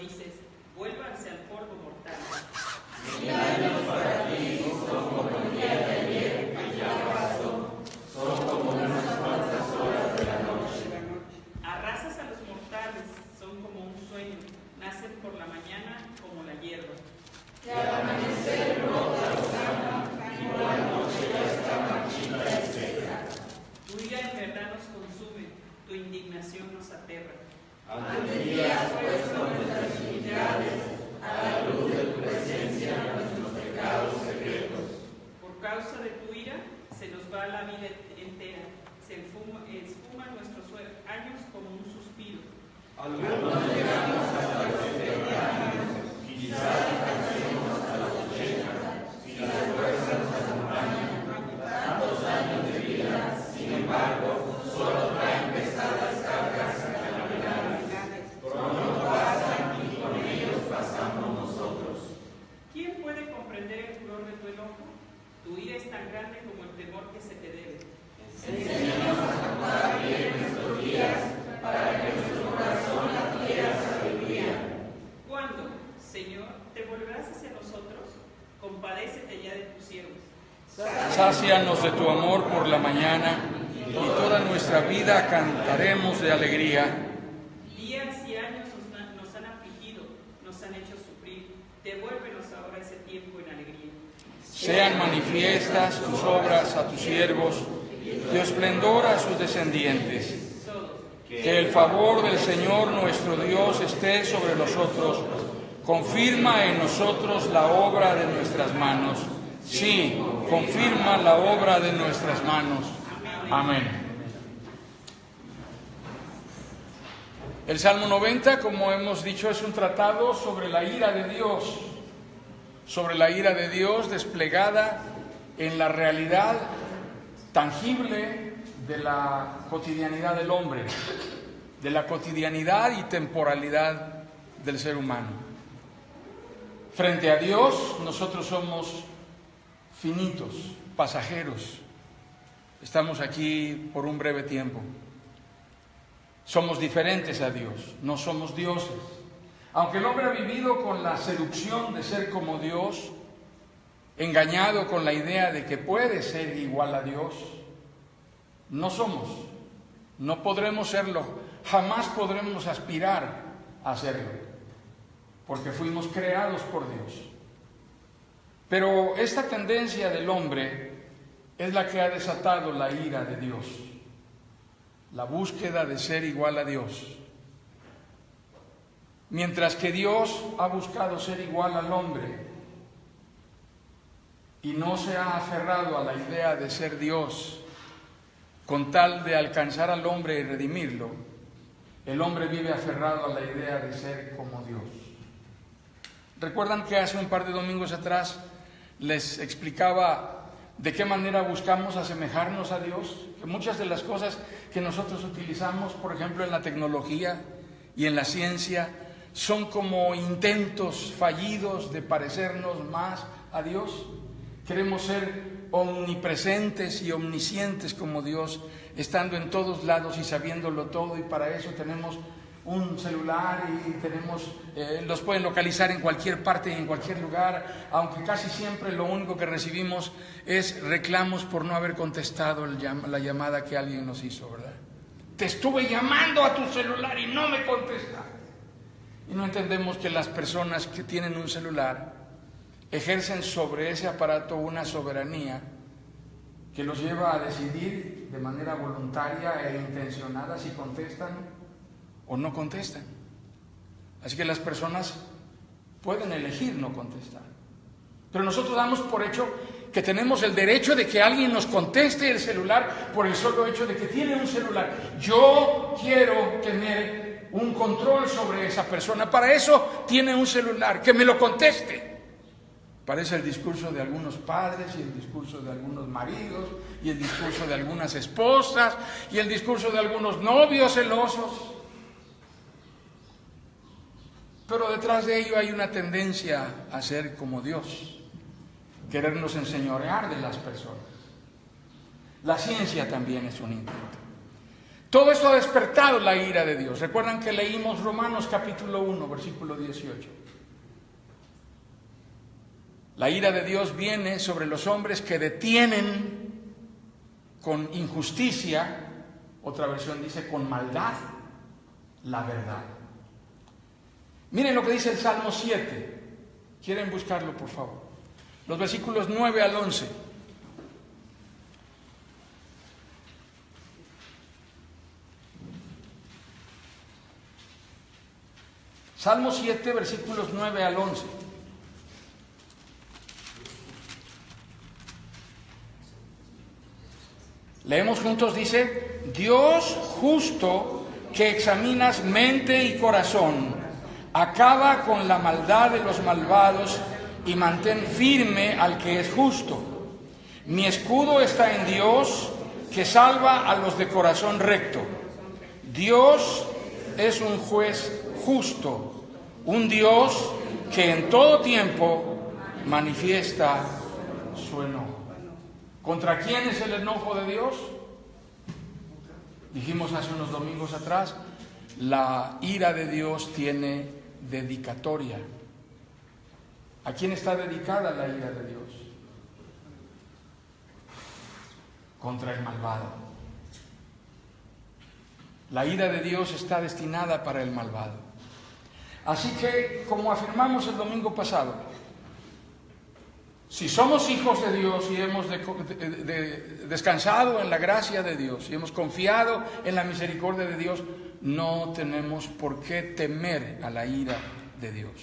dices, vuélvanse al polvo mortal. 1000 años para ti son como el día de ayer que ya pasó, son como unas cuantas horas de la noche. Arrasas a los mortales, son como un sueño, nacen por la mañana como la hierba. Y al amanecer brota Osana, y por la noche ya está marchita y seca. Tu ira en verdad nos consume, tu indignación nos aterra. Ante ti has puesto nuestras iniquidades, a la luz de tu presencia nuestros pecados secretos. Por causa de tu ira se nos va la vida entera, se esfuman nuestros años como un suspiro. Algunos llegamos hasta los 70 años, quizás alcancemos hasta los 80, si las fuerzas nos acompañan. Tantos años de vida, sin embargo, solo traen pesadas cargas y calamidades. Pronto pasan y con ellos pasamos nosotros. ¿Quién puede comprender el furor de tu enojo? Tu ira es tan grande como el temor que se te debe. Enséñanos a contar bien nuestros días, para que nuestro corazón adquiera sabiduría. ¿Cuándo, Señor, te volverás hacia nosotros? Compadécete ya de tus siervos. Sácianos de tu amor por la mañana, y toda nuestra vida cantaremos de alegría. Días y años nos han afligido, nos han hecho sufrir. Devuélvenos ahora ese tiempo en alegría. Sean manifiestas tus obras a tus siervos, tu esplendor a sus descendientes. Que el favor del Señor nuestro Dios esté sobre nosotros, confirma en nosotros la obra de nuestras manos. Sí, confirma la obra de nuestras manos. Amén. El Salmo 90, como hemos dicho, es un tratado sobre la ira de Dios, desplegada en la realidad tangible de la cotidianidad del hombre, de la cotidianidad y temporalidad del ser humano. Frente a Dios, nosotros somos finitos, pasajeros. Estamos aquí por un breve tiempo. Somos diferentes a Dios, no somos dioses. Aunque el hombre ha vivido con la seducción de ser como Dios, engañado con la idea de que puede ser igual a Dios, no somos, no podremos serlo, jamás podremos aspirar a serlo, porque fuimos creados por Dios. Pero esta tendencia del hombre es la que ha desatado la ira de Dios, la búsqueda de ser igual a Dios. Mientras que Dios ha buscado ser igual al hombre y no se ha aferrado a la idea de ser Dios con tal de alcanzar al hombre y redimirlo, el hombre vive aferrado a la idea de ser como Dios. ¿Recuerdan que hace un par de domingos atrás les explicaba de qué manera buscamos asemejarnos a Dios? Que muchas de las cosas que nosotros utilizamos, por ejemplo, en la tecnología y en la ciencia, son como intentos fallidos de parecernos más a Dios. Queremos ser omnipresentes y omniscientes como Dios, estando en todos lados y sabiéndolo todo, y para eso tenemos un celular y los pueden localizar en cualquier parte y en cualquier lugar, aunque casi siempre lo único que recibimos es reclamos por no haber contestado la llamada que alguien nos hizo, ¿verdad? Te estuve llamando a tu celular y no me contestaste. Y no entendemos que las personas que tienen un celular ejercen sobre ese aparato una soberanía que los lleva a decidir de manera voluntaria e intencionada si contestan o no contestan. Así que las personas pueden elegir no contestar. Pero nosotros damos por hecho que tenemos el derecho de que alguien nos conteste el celular por el solo hecho de que tiene un celular. Yo quiero tener un control sobre esa persona. Para eso tiene un celular, que me lo conteste. Parece el discurso de algunos padres y el discurso de algunos maridos y el discurso de algunas esposas y el discurso de algunos novios celosos. Pero detrás de ello hay una tendencia a ser como Dios, querernos enseñorear de las personas. La ciencia también es un intento. Todo esto ha despertado la ira de Dios. Recuerdan que leímos Romanos capítulo 1, versículo 18. La ira de Dios viene sobre los hombres que detienen con injusticia, otra versión dice con maldad, la verdad. Miren lo que dice el Salmo 7. ¿Quieren buscarlo, por favor? Los versículos 9 al 11. Salmo 7, versículos 9 al 11. Leemos juntos, dice: Dios justo, que examinas mente y corazón, acaba con la maldad de los malvados y mantén firme al que es justo. Mi escudo está en Dios, que salva a los de corazón recto. Dios es un juez justo, un Dios que en todo tiempo manifiesta su enojo. ¿Contra quién es el enojo de Dios? Dijimos hace unos domingos atrás, la ira de Dios tiene dedicatoria. ¿A quién está dedicada la ira de Dios? Contra el malvado. La ira de Dios está destinada para el malvado. Así que, como afirmamos el domingo pasado, si somos hijos de Dios y hemos descansado en la gracia de Dios y hemos confiado en la misericordia de Dios, no tenemos por qué temer a la ira de Dios.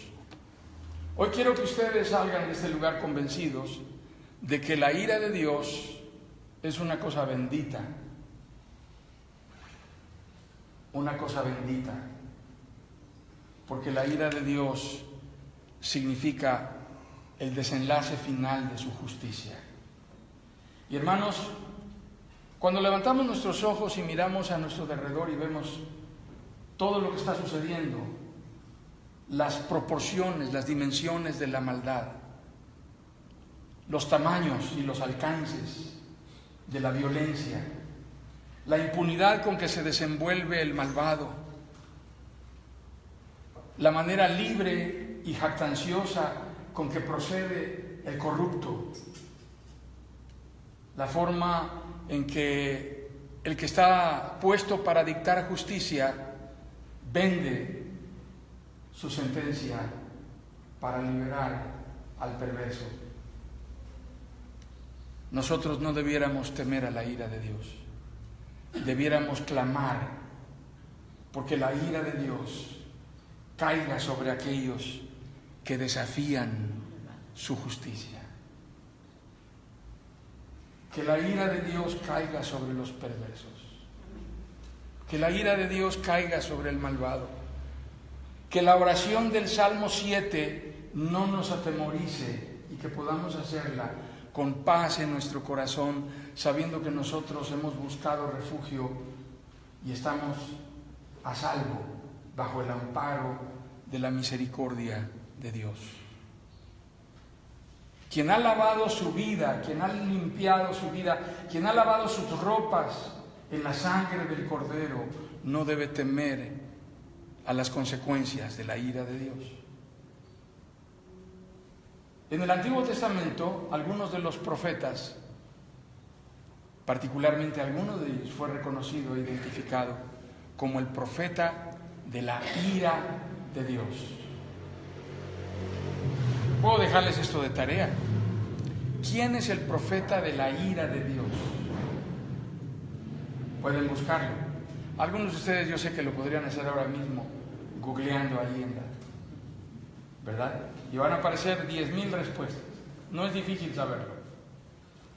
Hoy quiero que ustedes salgan de este lugar convencidos de que la ira de Dios es una cosa bendita. Una cosa bendita. Porque la ira de Dios significa el desenlace final de su justicia. Y hermanos, cuando levantamos nuestros ojos y miramos a nuestro alrededor y vemos todo lo que está sucediendo, las proporciones, las dimensiones de la maldad, los tamaños y los alcances de la violencia, la impunidad con que se desenvuelve el malvado, la manera libre y jactanciosa con que procede el corrupto, la forma en que el que está puesto para dictar justicia vende su sentencia para liberar al perverso. Nosotros no debiéramos temer a la ira de Dios, debiéramos clamar porque la ira de Dios caiga sobre aquellos que desafían su justicia. Que la ira de Dios caiga sobre los perversos. Que la ira de Dios caiga sobre el malvado. Que la oración del Salmo 7 no nos atemorice y que podamos hacerla con paz en nuestro corazón, sabiendo que nosotros hemos buscado refugio y estamos a salvo bajo el amparo de la misericordia de Dios. Quien ha lavado su vida, quien ha limpiado su vida, quien ha lavado sus ropas en la sangre del Cordero, no debe temer a las consecuencias de la ira de Dios. En el Antiguo Testamento, algunos de los profetas, particularmente alguno de ellos, fue reconocido e identificado como el profeta de la ira de Dios. Puedo dejarles esto de tarea. ¿Quién es el profeta de la ira de Dios? Pueden buscarlo. Algunos de ustedes yo sé que lo podrían hacer ahora mismo, googleando ahí en la, ¿verdad? Y van a aparecer 10,000 respuestas. No es difícil saberlo.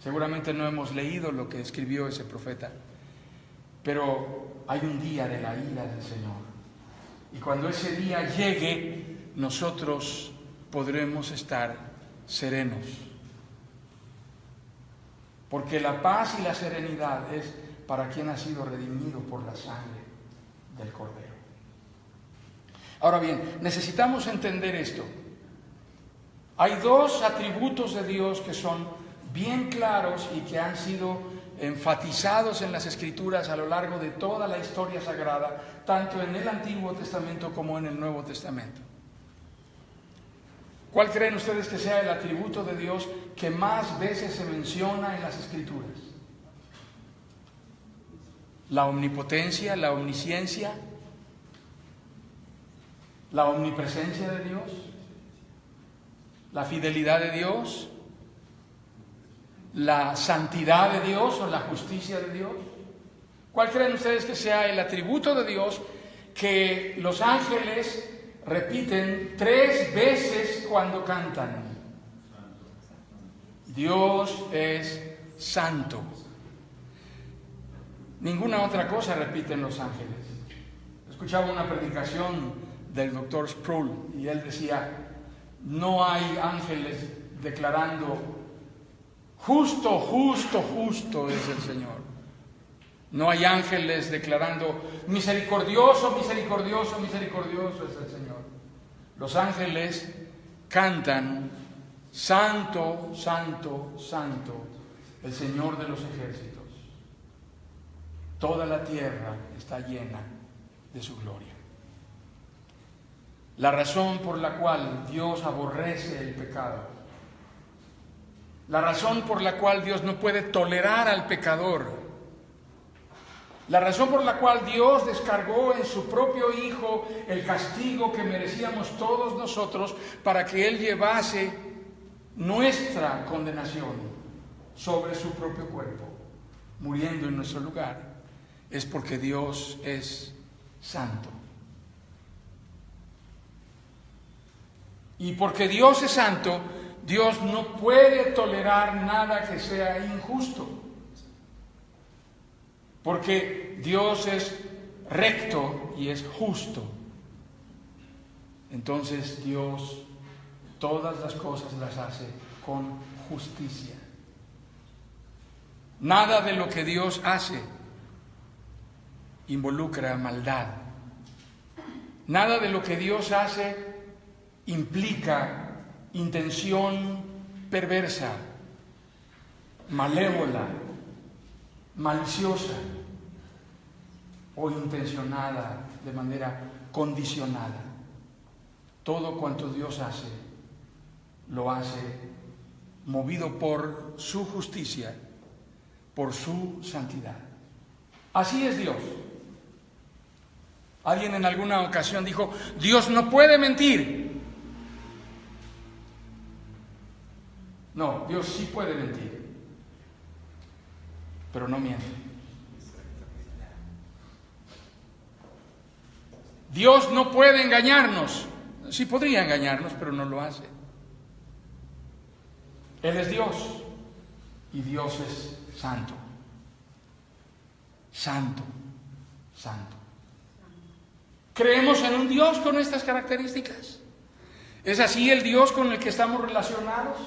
Seguramente no hemos leído lo que escribió ese profeta, pero hay un día de la ira del Señor. Y cuando ese día llegue, nosotros podremos estar serenos. Porque la paz y la serenidad es para quien ha sido redimido por la sangre del Cordero. Ahora bien, necesitamos entender esto. Hay dos atributos de Dios que son bien claros y que han sido enfatizados en las Escrituras a lo largo de toda la historia sagrada, tanto en el Antiguo Testamento como en el Nuevo Testamento. ¿Cuál creen ustedes que sea el atributo de Dios que más veces se menciona en las Escrituras? ¿La omnipotencia, la omnisciencia, la omnipresencia de Dios, la fidelidad de Dios, la santidad de Dios o la justicia de Dios? ¿Cuál creen ustedes que sea el atributo de Dios que los ángeles repiten 3 veces cuando cantan? Dios es santo. Ninguna otra cosa repiten los ángeles. Escuchaba una predicación del Dr. Sproul y él decía: no hay ángeles declarando justo, justo, justo es el Señor. No hay ángeles declarando misericordioso, misericordioso, misericordioso es el Señor. Los ángeles cantan: santo, santo, santo, el Señor de los ejércitos. Toda la tierra está llena de su gloria. La razón por la cual Dios aborrece el pecado, la razón por la cual Dios no puede tolerar al pecador, la razón por la cual Dios descargó en su propio Hijo el castigo que merecíamos todos nosotros para que Él llevase nuestra condenación sobre su propio cuerpo, muriendo en nuestro lugar, es porque Dios es santo. Y porque Dios es santo, Dios no puede tolerar nada que sea injusto. Porque Dios es recto y es justo. Entonces Dios todas las cosas las hace con justicia. Nada de lo que Dios hace involucra maldad. Nada de lo que Dios hace implica intención perversa, malévola, maliciosa o intencionada de manera condicionada. Todo cuanto Dios hace, lo hace movido por su justicia, por su santidad. Así es Dios. Alguien en alguna ocasión dijo: Dios no puede mentir. No, Dios sí puede mentir, pero no miente. Dios no puede engañarnos. Sí podría engañarnos, pero no lo hace. Él es Dios y Dios es santo. Santo, santo. ¿Creemos en un Dios con estas características? ¿Es así el Dios con el que estamos relacionados?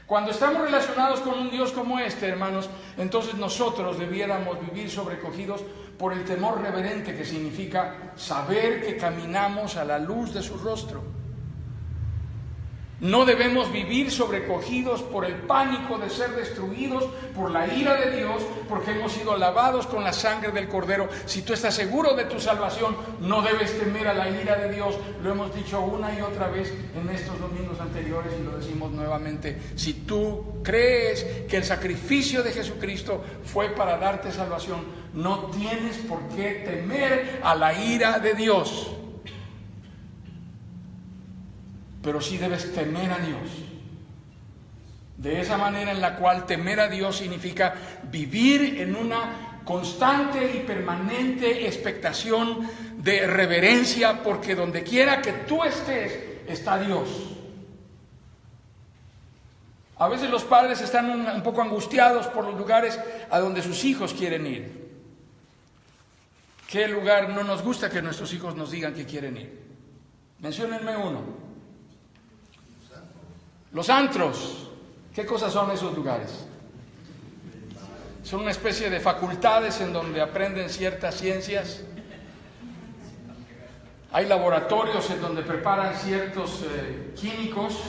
Cuando estamos relacionados con un Dios como este, hermanos, entonces nosotros debiéramos vivir sobrecogidos por el temor reverente que significa saber que caminamos a la luz de su rostro. No debemos vivir sobrecogidos por el pánico de ser destruidos por la ira de Dios, porque hemos sido lavados con la sangre del Cordero. Si tú estás seguro de tu salvación, no debes temer a la ira de Dios. Lo hemos dicho una y otra vez en estos domingos anteriores y lo decimos nuevamente. Si tú crees que el sacrificio de Jesucristo fue para darte salvación, no tienes por qué temer a la ira de Dios. Pero sí debes temer a Dios. De esa manera en la cual temer a Dios significa vivir en una constante y permanente expectación de reverencia, porque donde quiera que tú estés, está Dios. A veces los padres están un poco angustiados por los lugares a donde sus hijos quieren ir. ¿Qué lugar no nos gusta que nuestros hijos nos digan que quieren ir? Menciónenme uno. Los antros. ¿Qué cosas son esos lugares? Son una especie de facultades en donde aprenden ciertas ciencias. Hay laboratorios en donde preparan ciertos químicos,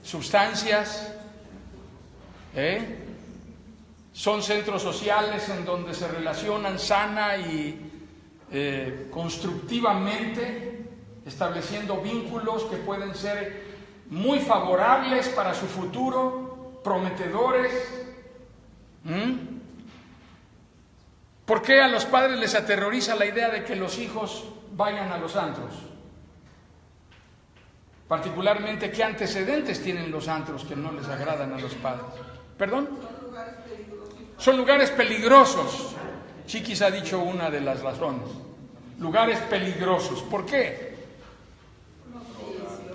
sustancias. Son centros sociales en donde se relacionan sana y constructivamente, estableciendo vínculos que pueden ser muy favorables para su futuro, prometedores. ¿Por qué a los padres les aterroriza la idea de que los hijos vayan a los antros? Particularmente, ¿qué antecedentes tienen los antros que no les agradan a los padres? ¿Perdón? Son lugares peligrosos. Chiquis ha dicho una de las razones. Lugares peligrosos. ¿Por qué?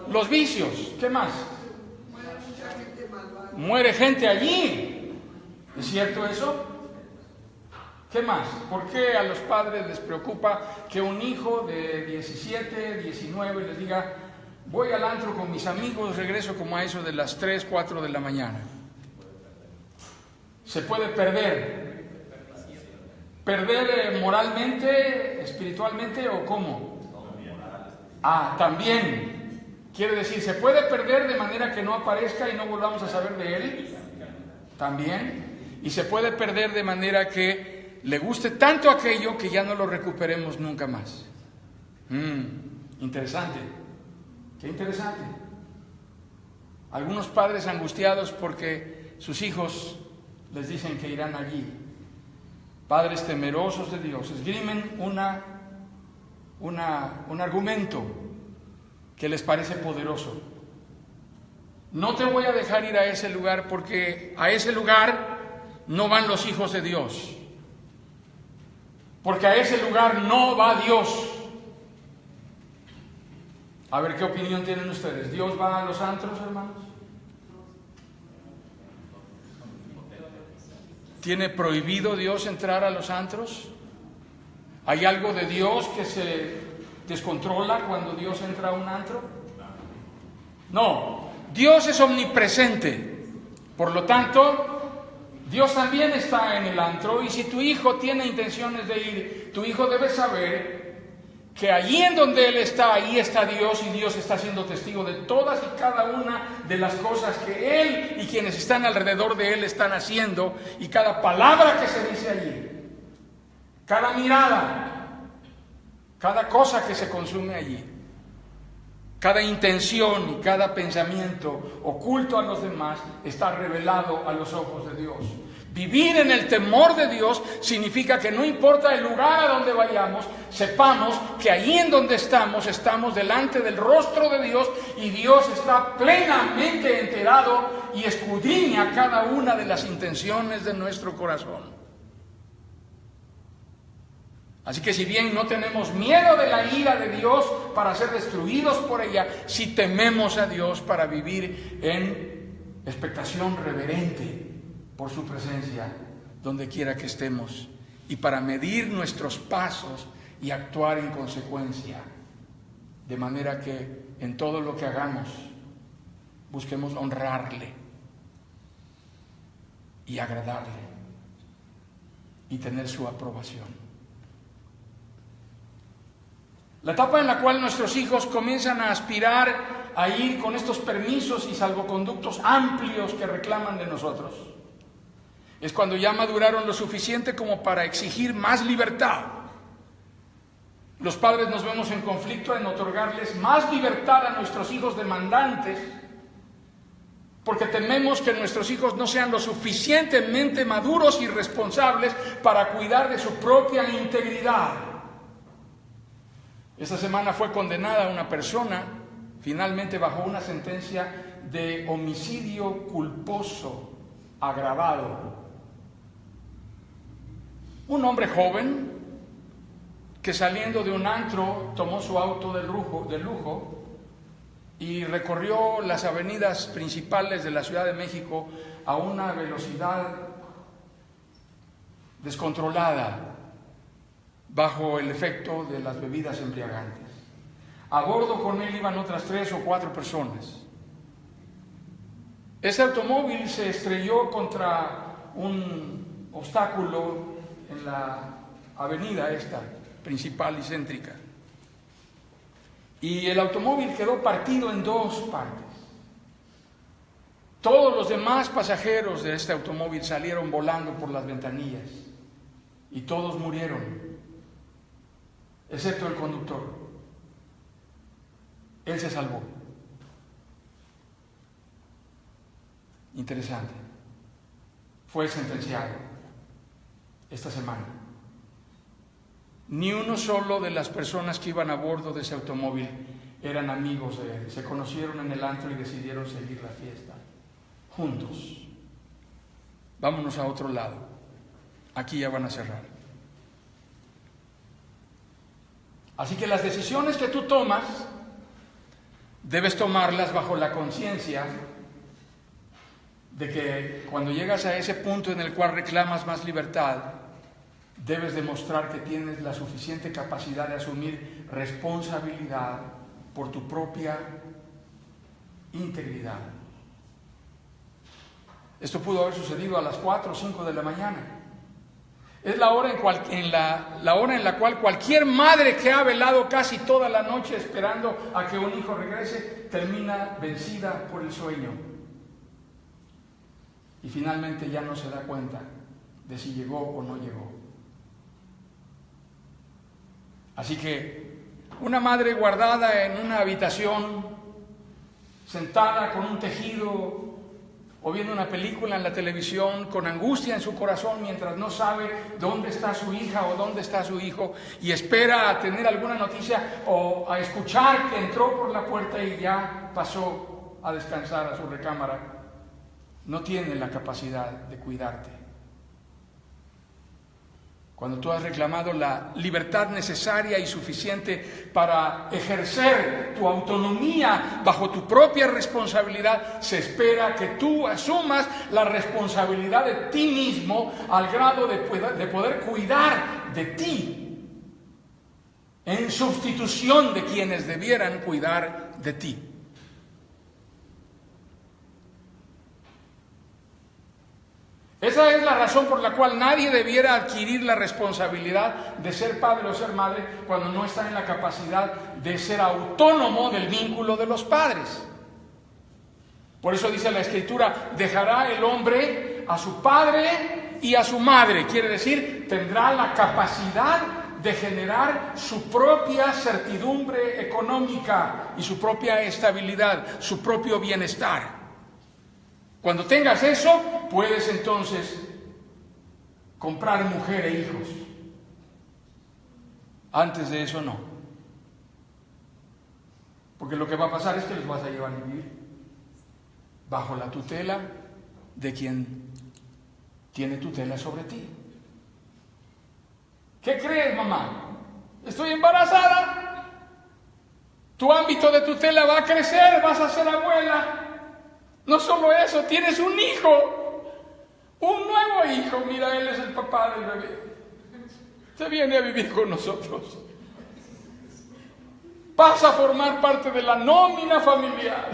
Los vicios. ¿Qué más? Muere gente allí. ¿Es cierto eso? ¿Qué más? ¿Por qué a los padres les preocupa que un hijo de 17, 19 les diga: voy al antro con mis amigos, regreso como a eso de las 3, 4 de la mañana? Se puede perder. ¿Perder moralmente, espiritualmente o cómo? También. Quiere decir, ¿se puede perder de manera que no aparezca y no volvamos a saber de él? También. Y se puede perder de manera que le guste tanto aquello que ya no lo recuperemos nunca más. Interesante. Qué interesante. Algunos padres angustiados porque sus hijos les dicen que irán allí. Padres temerosos de Dios esgrimen un argumento que les parece poderoso. No te voy a dejar ir a ese lugar porque a ese lugar no van los hijos de Dios. Porque a ese lugar no va Dios. A ver qué opinión tienen ustedes. ¿Dios va a los antros, hermanos? ¿Tiene prohibido Dios entrar a los antros? ¿Hay algo de Dios que se descontrola cuando Dios entra a un antro? No, Dios es omnipresente. Por lo tanto, Dios también está en el antro, y si tu hijo tiene intenciones de ir, tu hijo debe saber que allí en donde él está, ahí está Dios, y Dios está siendo testigo de todas y cada una de las cosas que él y quienes están alrededor de él están haciendo, y cada palabra que se dice allí, cada mirada, cada cosa que se consume allí, cada intención y cada pensamiento oculto a los demás está revelado a los ojos de Dios. Vivir en el temor de Dios significa que no importa el lugar a donde vayamos, sepamos que ahí en donde estamos delante del rostro de Dios, y Dios está plenamente enterado y escudriña cada una de las intenciones de nuestro corazón. Así que si bien no tenemos miedo de la ira de Dios para ser destruidos por ella, sí tememos a Dios para vivir en expectación reverente por su presencia donde quiera que estemos, y para medir nuestros pasos y actuar en consecuencia, de manera que en todo lo que hagamos busquemos honrarle y agradarle y tener su aprobación. La etapa en la cual nuestros hijos comienzan a aspirar a ir con estos permisos y salvoconductos amplios que reclaman de nosotros es cuando ya maduraron lo suficiente como para exigir más libertad. Los padres nos vemos en conflicto en otorgarles más libertad a nuestros hijos demandantes, porque tememos que nuestros hijos no sean lo suficientemente maduros y responsables para cuidar de su propia integridad. Esta semana fue condenada una persona, finalmente bajo una sentencia de homicidio culposo agravado. Un hombre joven que, saliendo de un antro, tomó su auto de lujo y recorrió las avenidas principales de la Ciudad de México a una velocidad descontrolada, bajo el efecto de las bebidas embriagantes. A bordo con él iban otras 3 o 4 personas. Ese automóvil se estrelló contra un obstáculo en la avenida esta principal y céntrica, y el automóvil quedó partido en 2 partes. Todos los demás pasajeros de este automóvil salieron volando por las ventanillas y todos murieron, excepto el conductor. Él se salvó. Interesante. Fue sentenciado esta semana. Ni uno solo de las personas que iban a bordo de ese automóvil eran amigos de él. Se conocieron en el antro y decidieron seguir la fiesta juntos. Vámonos a otro lado. Aquí ya van a cerrar. Así que las decisiones que tú tomas, debes tomarlas bajo la conciencia de que cuando llegas a ese punto en el cual reclamas más libertad, debes demostrar que tienes la suficiente capacidad de asumir responsabilidad por tu propia integridad. Esto pudo haber sucedido a las 4 o 5 de la mañana. Es la hora en la cual cualquier madre que ha velado casi toda la noche esperando a que un hijo regrese, termina vencida por el sueño. Y finalmente ya no se da cuenta de si llegó o no llegó. Así que una madre guardada en una habitación, sentada con un tejido o viendo una película en la televisión, con angustia en su corazón mientras no sabe dónde está su hija o dónde está su hijo, y espera a tener alguna noticia o a escuchar que entró por la puerta y ya pasó a descansar a su recámara, no tiene la capacidad de cuidarte. Cuando tú has reclamado la libertad necesaria y suficiente para ejercer tu autonomía bajo tu propia responsabilidad, se espera que tú asumas la responsabilidad de ti mismo al grado de poder cuidar de ti en sustitución de quienes debieran cuidar de ti. Esa es la razón por la cual nadie debiera adquirir la responsabilidad de ser padre o ser madre cuando no está en la capacidad de ser autónomo del vínculo de los padres. Por eso dice la Escritura, dejará el hombre a su padre y a su madre. Quiere decir, tendrá la capacidad de generar su propia certidumbre económica y su propia estabilidad, su propio bienestar. Cuando tengas eso, puedes entonces comprar mujer e hijos. Antes de eso no. Porque lo que va a pasar es que los vas a llevar a vivir bajo la tutela de quien tiene tutela sobre ti. ¿Qué crees, mamá? Estoy embarazada. Tu ámbito de tutela va a crecer, vas a ser abuela. No solo eso, tienes un hijo, un nuevo hijo. Mira, él es el papá del bebé. Se viene a vivir con nosotros. Vas a formar parte de la nómina familiar.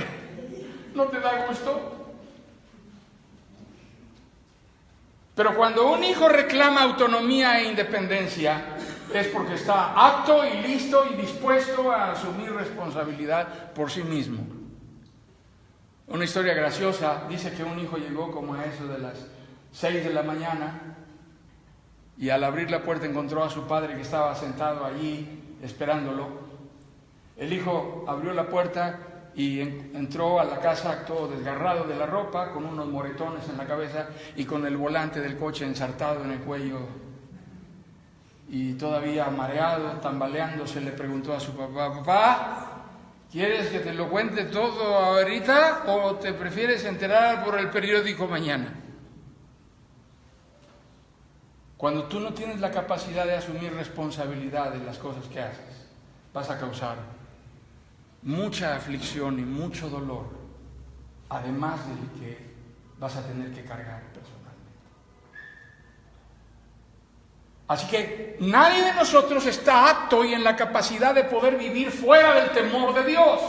¿No te da gusto? Pero cuando un hijo reclama autonomía e independencia, es porque está apto y listo y dispuesto a asumir responsabilidad por sí mismo. Una historia graciosa dice que un hijo llegó como a eso de las 6 de la mañana y al abrir la puerta encontró a su padre que estaba sentado allí esperándolo. El hijo abrió la puerta y entró a la casa todo desgarrado de la ropa, con unos moretones en la cabeza y con el volante del coche ensartado en el cuello. Y todavía mareado, tambaleándose, le preguntó a su papá, papá, ¿quieres que te lo cuente todo ahorita o te prefieres enterar por el periódico mañana? Cuando tú no tienes la capacidad de asumir responsabilidad de las cosas que haces, vas a causar mucha aflicción y mucho dolor, además de que vas a tener que cargar personalmente. Así que nadie de nosotros está apto y en la capacidad de poder vivir fuera del temor de Dios.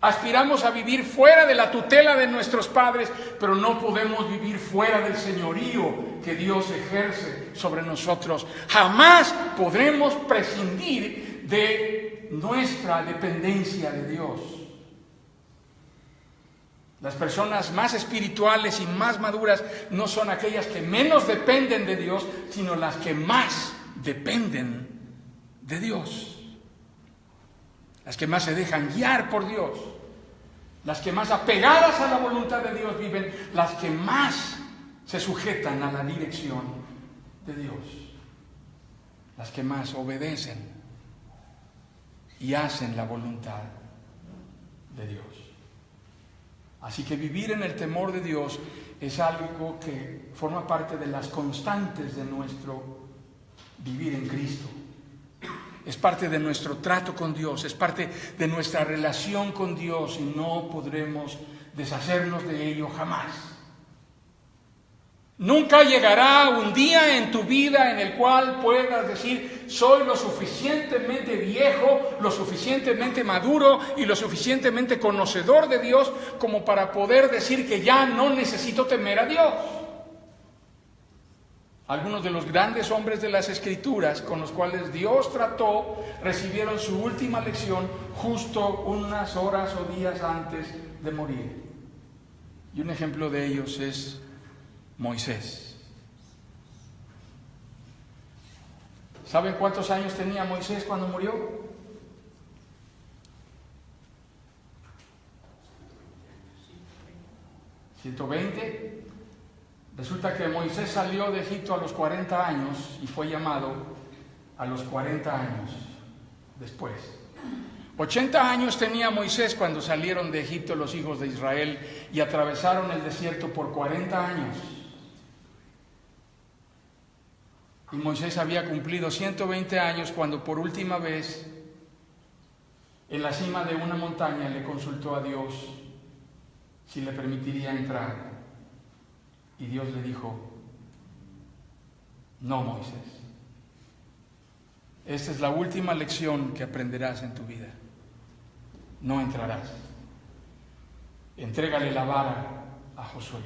Aspiramos a vivir fuera de la tutela de nuestros padres, pero no podemos vivir fuera del señorío que Dios ejerce sobre nosotros. Jamás podremos prescindir de nuestra dependencia de Dios. Las personas más espirituales y más maduras no son aquellas que menos dependen de Dios, sino las que más dependen de Dios. Las que más se dejan guiar por Dios. Las que más apegadas a la voluntad de Dios viven. Las que más se sujetan a la dirección de Dios. Las que más obedecen y hacen la voluntad de Dios. Así que vivir en el temor de Dios es algo que forma parte de las constantes de nuestro vivir en Cristo. Es parte de nuestro trato con Dios, es parte de nuestra relación con Dios y no podremos deshacernos de ello jamás. Nunca llegará un día en tu vida en el cual puedas decir: soy lo suficientemente viejo, lo suficientemente maduro y lo suficientemente conocedor de Dios como para poder decir que ya no necesito temer a Dios. Algunos de los grandes hombres de las Escrituras con los cuales Dios trató recibieron su última lección justo unas horas o días antes de morir. Y un ejemplo de ellos es Moisés. ¿Saben cuántos años tenía Moisés cuando murió? 120. Resulta que Moisés salió de Egipto a los 40 años y fue llamado a los 40 años después. 80 años tenía Moisés cuando salieron de Egipto los hijos de Israel y atravesaron el desierto por 40 años. Y Moisés había cumplido 120 años cuando por última vez, en la cima de una montaña, le consultó a Dios si le permitiría entrar. Y Dios le dijo: no, Moisés. Esta es la última lección que aprenderás en tu vida. No entrarás. Entrégale la vara a Josué,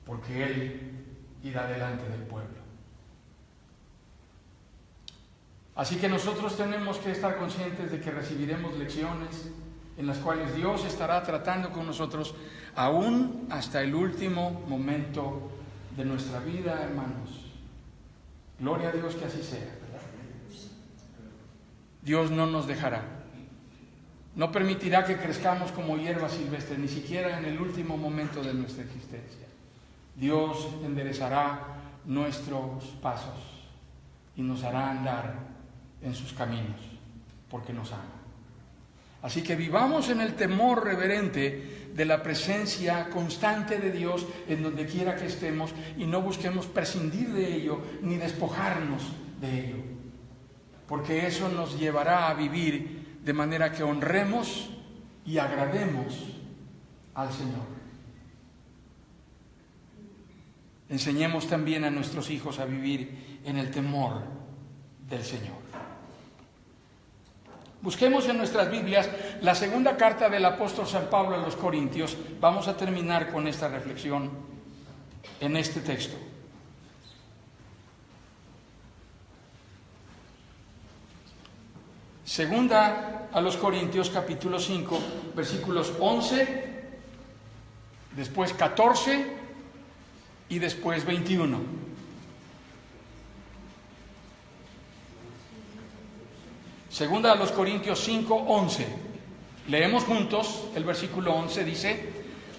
porque él irá delante del pueblo. Así que nosotros tenemos que estar conscientes de que recibiremos lecciones en las cuales Dios estará tratando con nosotros aún hasta el último momento de nuestra vida, hermanos. Gloria a Dios que así sea. Dios no nos dejará. No permitirá que crezcamos como hierba silvestre, ni siquiera en el último momento de nuestra existencia. Dios enderezará nuestros pasos y nos hará andar en sus caminos, porque nos ama. Así que vivamos en el temor reverente de la presencia constante de Dios en donde quiera que estemos y no busquemos prescindir de ello ni despojarnos de ello, porque eso nos llevará a vivir de manera que honremos y agrademos al Señor. Enseñemos también a nuestros hijos a vivir en el temor del Señor. Busquemos en nuestras Biblias la segunda carta del apóstol San Pablo a los Corintios. Vamos a terminar con esta reflexión en este texto. Segunda a los Corintios, capítulo 5, versículos 11, después 14 y después 21. Segunda a los Corintios 5, 11. Leemos juntos el versículo 11, dice: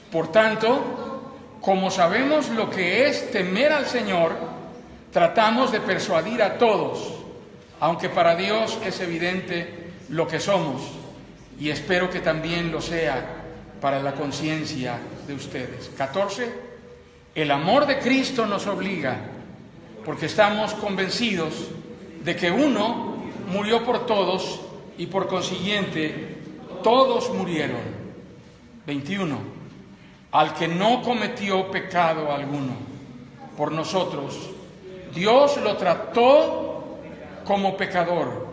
por tanto, como sabemos lo que es temer al Señor, tratamos de persuadir a todos, aunque para Dios es evidente lo que somos, y espero que también lo sea para la conciencia de ustedes. 14. El amor de Cristo nos obliga, porque estamos convencidos de que uno murió por todos y por consiguiente todos murieron. 21. Al que no cometió pecado alguno por nosotros, Dios lo trató como pecador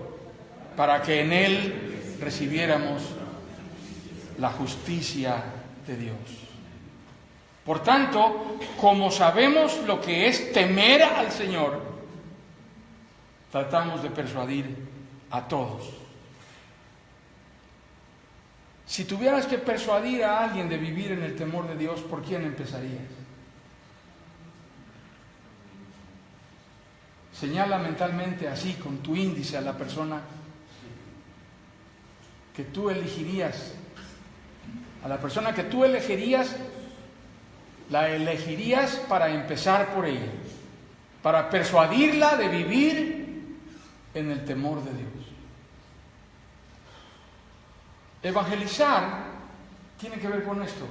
para que en él recibiéramos la justicia de Dios. Por tanto, como sabemos lo que es temer al Señor, tratamos de persuadir a todos. Si tuvieras que persuadir a alguien de vivir en el temor de Dios, ¿por quién empezarías? Señala mentalmente así con tu índice a la persona que tú elegirías. A la persona que tú elegirías, la elegirías para empezar por ella, para persuadirla de vivir en el temor de Dios. Evangelizar tiene que ver con esto,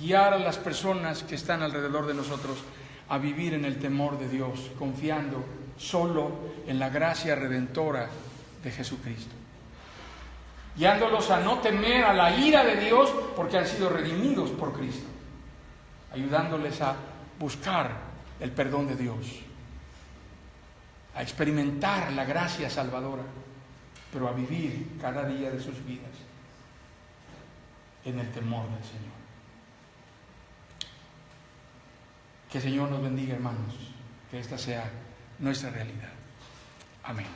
guiar a las personas que están alrededor de nosotros a vivir en el temor de Dios, confiando solo en la gracia redentora de Jesucristo, guiándolos a no temer a la ira de Dios porque han sido redimidos por Cristo, ayudándoles a buscar el perdón de Dios, a experimentar la gracia salvadora, pero a vivir cada día de sus vidas en el temor del Señor. Que el Señor nos bendiga, hermanos, que esta sea nuestra realidad. Amén.